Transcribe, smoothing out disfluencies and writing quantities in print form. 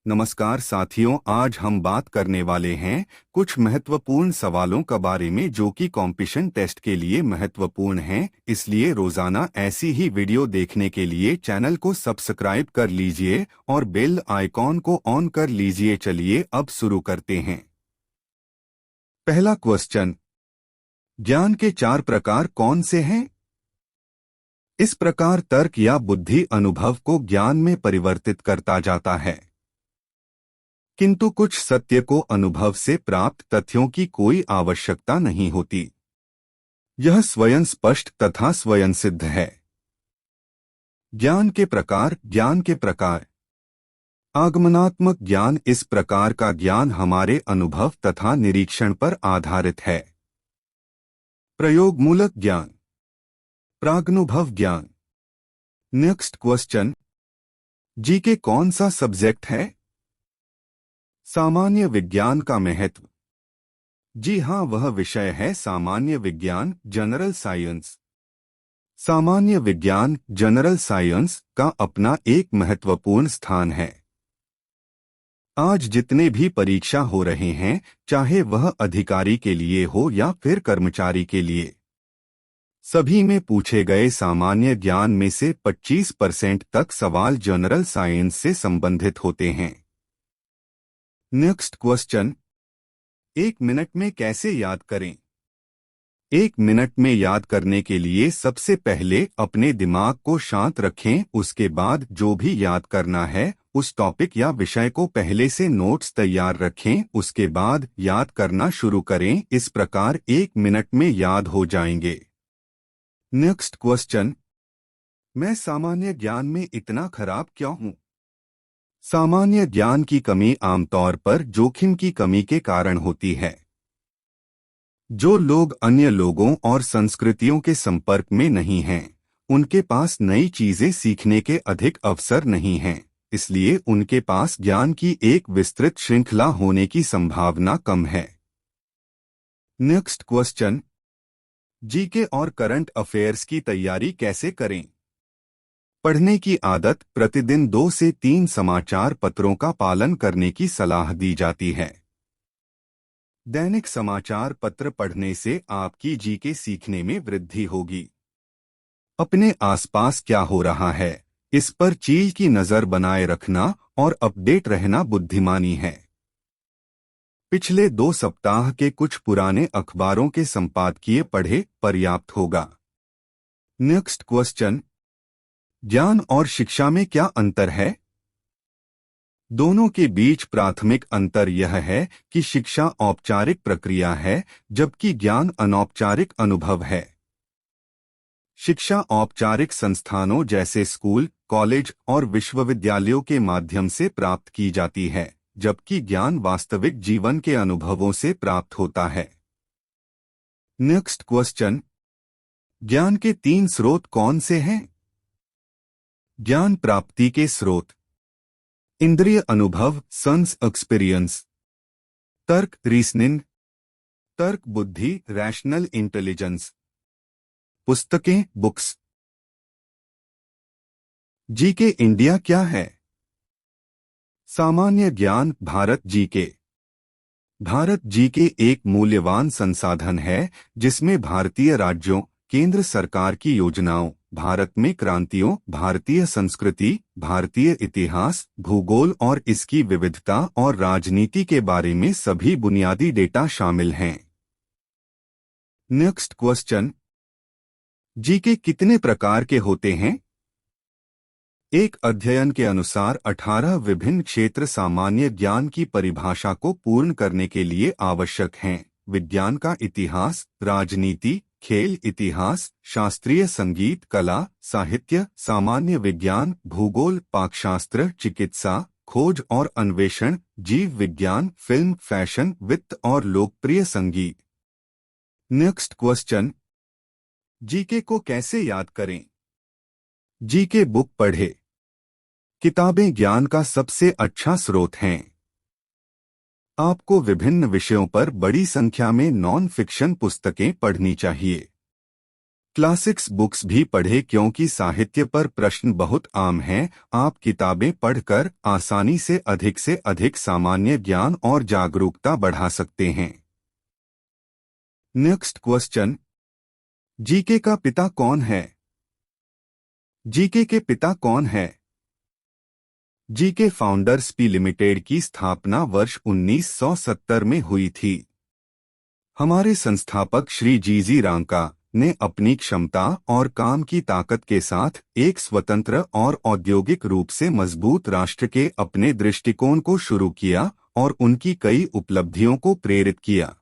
नमस्कार साथियों, आज हम बात करने वाले हैं कुछ महत्वपूर्ण सवालों के बारे में जो कि कॉम्पिटिशन टेस्ट के लिए महत्वपूर्ण हैं। इसलिए रोजाना ऐसी ही वीडियो देखने के लिए चैनल को सब्सक्राइब कर लीजिए और बेल आइकॉन को ऑन कर लीजिए। चलिए अब शुरू करते हैं। पहला क्वेश्चन, ज्ञान के 4 प्रकार कौन से हैं? इस प्रकार तर्क या बुद्धि अनुभव को ज्ञान में परिवर्तित करता जाता है, किंतु कुछ सत्य को अनुभव से प्राप्त तथ्यों की कोई आवश्यकता नहीं होती। यह स्वयं स्पष्ट तथा स्वयं सिद्ध है। ज्ञान के प्रकार। आगमनात्मक ज्ञान, इस प्रकार का ज्ञान हमारे अनुभव तथा निरीक्षण पर आधारित है। प्रयोगमूलक ज्ञान, प्रागनुभव ज्ञान। नेक्स्ट क्वेश्चन, जीके कौन सा सब्जेक्ट है? सामान्य विज्ञान का महत्व। जी हाँ, वह विषय है सामान्य विज्ञान, जनरल साइंस। सामान्य विज्ञान, जनरल साइंस का अपना एक महत्वपूर्ण स्थान है। आज जितने भी परीक्षा हो रहे हैं, चाहे वह अधिकारी के लिए हो या फिर कर्मचारी के लिए, सभी में पूछे गए सामान्य ज्ञान में से 25% तक सवाल जनरल साइंस से संबंधित होते हैं। नेक्स्ट क्वेश्चन, 1 मिनट में कैसे याद करें? 1 मिनट में याद करने के लिए सबसे पहले अपने दिमाग को शांत रखें। उसके बाद जो भी याद करना है उस टॉपिक या विषय को पहले से नोट्स तैयार रखें। उसके बाद याद करना शुरू करें। इस प्रकार 1 मिनट में याद हो जाएंगे। नेक्स्ट क्वेश्चन, मैं सामान्य ज्ञान में इतना खराब क्यों हूँ? सामान्य ज्ञान की कमी आमतौर पर जोखिम की कमी के कारण होती है। जो लोग अन्य लोगों और संस्कृतियों के संपर्क में नहीं हैं, उनके पास नई चीजें सीखने के अधिक अवसर नहीं हैं, इसलिए उनके पास ज्ञान की एक विस्तृत श्रृंखला होने की संभावना कम है। नेक्स्ट क्वेश्चन, जीके और करंट अफेयर्स की तैयारी कैसे करें? पढ़ने की आदत, प्रतिदिन 2 से 3 समाचार पत्रों का पालन करने की सलाह दी जाती है। दैनिक समाचार पत्र पढ़ने से आपकी जीके सीखने में वृद्धि होगी। अपने आसपास क्या हो रहा है, इस पर चीज की नजर बनाए रखना और अपडेट रहना बुद्धिमानी है। पिछले 2 सप्ताह के कुछ पुराने अखबारों के संपादकीय पढ़े, पर्याप्त होगा। नेक्स्ट क्वेश्चन, ज्ञान और शिक्षा में क्या अंतर है? दोनों के बीच प्राथमिक अंतर यह है कि शिक्षा औपचारिक प्रक्रिया है, जबकि ज्ञान अनौपचारिक अनुभव है। शिक्षा औपचारिक संस्थानों जैसे स्कूल, कॉलेज और विश्वविद्यालयों के माध्यम से प्राप्त की जाती है, जबकि ज्ञान वास्तविक जीवन के अनुभवों से प्राप्त होता है। नेक्स्ट क्वेश्चन, ज्ञान के 3 स्रोत कौन से हैं? ज्ञान प्राप्ति के स्रोत, इंद्रिय अनुभव, सेंस एक्सपीरियंस। तर्क, रीजनिंग, तर्क बुद्धि, रैशनल इंटेलिजेंस। पुस्तकें, बुक्स। जीके इंडिया क्या है? सामान्य ज्ञान, भारत जीके। भारत जीके एक मूल्यवान संसाधन है जिसमें भारतीय राज्यों, केंद्र सरकार की योजनाओं, भारत में क्रांतियों, भारतीय संस्कृति, भारतीय इतिहास, भूगोल और इसकी विविधता और राजनीति के बारे में सभी बुनियादी डेटा शामिल हैं। नेक्स्ट क्वेश्चन, जीके कितने प्रकार के होते हैं? एक अध्ययन के अनुसार 18 विभिन्न क्षेत्र सामान्य ज्ञान की परिभाषा को पूर्ण करने के लिए आवश्यक हैं। विज्ञान का इतिहास, राजनीति, खेल इतिहास, शास्त्रीय संगीत, कला, साहित्य, सामान्य विज्ञान, भूगोल, पाकशास्त्र, चिकित्सा, खोज और अन्वेषण, जीव विज्ञान, फिल्म, फैशन, वित्त और लोकप्रिय संगीत। नेक्स्ट क्वेश्चन, जीके को कैसे याद करें? जीके बुक पढ़े। किताबें ज्ञान का सबसे अच्छा स्रोत हैं। आपको विभिन्न विषयों पर बड़ी संख्या में नॉन फिक्शन पुस्तकें पढ़नी चाहिए। क्लासिक्स बुक्स भी पढ़े क्योंकि साहित्य पर प्रश्न बहुत आम हैं। आप किताबें पढ़कर आसानी से अधिक सामान्य ज्ञान और जागरूकता बढ़ा सकते हैं। नेक्स्ट क्वेश्चन, जीके का पिता कौन है? जीके के पिता कौन है? जीके फाउंडर्स पी लिमिटेड की स्थापना वर्ष 1970 में हुई थी। हमारे संस्थापक श्री जीजी रांका ने अपनी क्षमता और काम की ताकत के साथ एक स्वतंत्र और औद्योगिक रूप से मजबूत राष्ट्र के अपने दृष्टिकोण को शुरू किया और उनकी कई उपलब्धियों को प्रेरित किया।